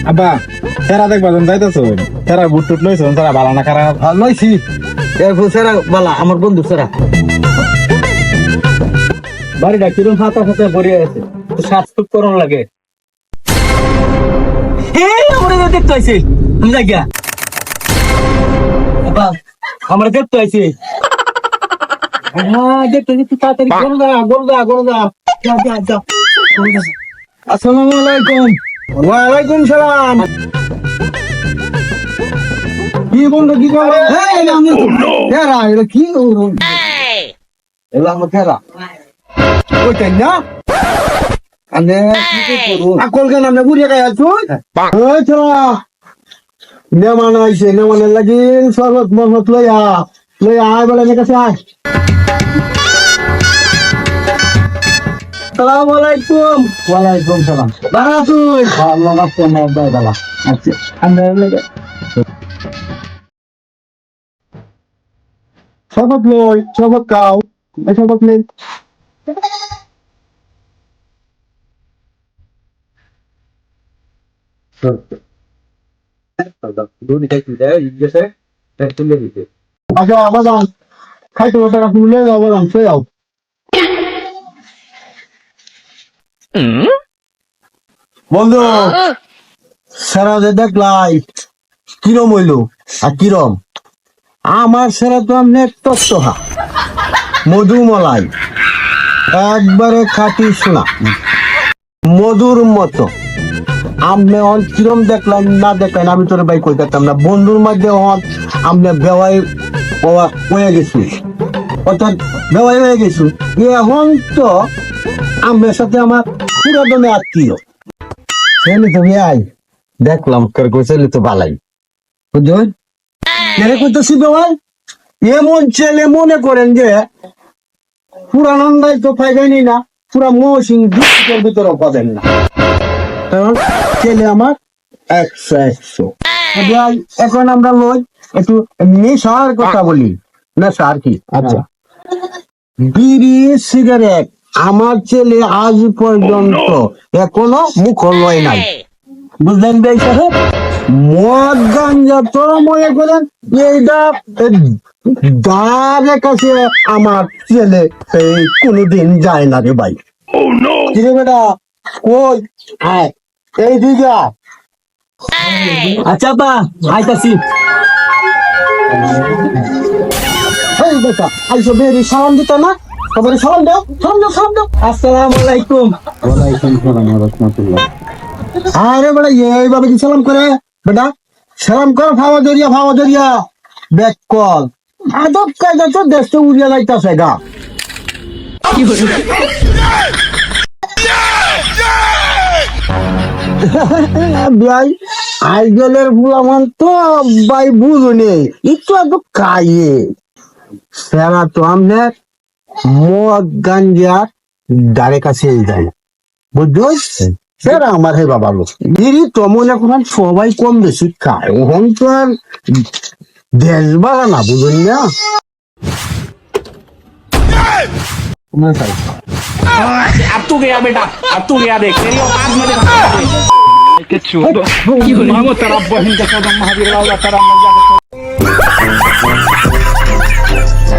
আব্বা সেরা দেখবা যাইতেছো সেরা বুট টুট লইছো সেরা ভালো না খারাপ লইছি সেরা বালা আমার বন্ধু সেরা বাড়িটা কিরম ফাতা ফাতা ভরে আছে সাত ফুট করন লাগে দেখতে আইছে জায়গা আমরা দেখতে আইছি দেখতে দেখতে তাড়াতাড়ি গরদা আসসালামু আলাইকুম। ওয়ালাইকুম সালাম কি বন্ধু কি করে ফেরা এটা কি এলা আমার ফেরা ওইটাই না আমি কি করব আকলকে নামে বুড়িয়ে গায় আছো ওই চলা মেহমান আইছে মেহমানের লাগি শরবত মরবত লইয়া আয় বলে আমার কাছে আয় আসসালামু আলাইকুম। ওয়ালাইকুম সালাম বারা তুই ভালো লাগছে না দাদা আচ্ছা আমরা লাগে শরবত লই শরবত খাও এই শরবত নেই আচ্ছা বাদাম খাইতে টাকা তুলে যাও বাদাম সে যাও বন্ধু সেরা যে দেখলাই কিরম হইলো আর কিরম আমার সেরা তো আমি তত্ত্বহা মধুমলাই একবারে খাটি শোনা মধুর মতো আমি কিরম দেখলাম না দেখলেন আমি তোর ভাই কই করতাম না বন্ধুর মধ্যে আমি বেওয়াই হয়ে গেছি অর্থাৎ বেওয়াই হয়ে গেছি এখন তো আমার সাথে আমার পুরাতনে আত্মীয় ছেলে তুমি আই দেখলাম কার ছেলে তো ভালাই বুঝলেন কেন কইতেছি বেওয়াই এমন ছেলে মনে করেন যে পুরানন্দায় তো পাইবেনি না পুরা মহসিং ডিস্ট্রিক্টের ভিতরেও পাবেন না কারণ ছেলে আমার 100 এখন আমরা লই একটু নেশার কথা বলি নেশা আর কি আচ্ছা বিড়ি সিগারেট আমার ছেলে আজ পর্যন্ত এখনো মুখ লয় নাই বুঝলেন ভাই সাহেব মদ গাঞ্জা তোরা মনে করেন এইটা দাঁড়ের কাছে আমার ছেলে কোনোদিন যায় না রে ভাই কি রে বেটা কই আয় এই দিকে আচ্ছা বা আইতাছি এই বেটা আইসো বেরি সালাম দিত না সবাই সালাম দাও আসসালামু আলাইকুম। ওয়ালাইকুম সালাম ওয়া রাহমাতুল্লাহ আরে বেটা এইভাবে কি সালাম করে বেটা সালাম কর ফাওয়া দরিয়া ব্যাক কল আদব কায়দা তো দেশে উড়িয়া যাইতাছে গা ভাই আইজলের ফুলামান তো ভাই বুঝুনি একটু এত খাইয়ে সেরা তো আমাদের মদ গাঞ্জা দাঁড়ে কাছে যায় বুঝছ সেরা আমার হে বাবা লোক দিদি তো মনে করেন সবাই কম বেশি খায় ওখান তো আর দেশ বাড়া না বুঝুন না अब तू गया बेटा अब तू गया देख तेरी औकात में देखा तेरा बहन का महावीर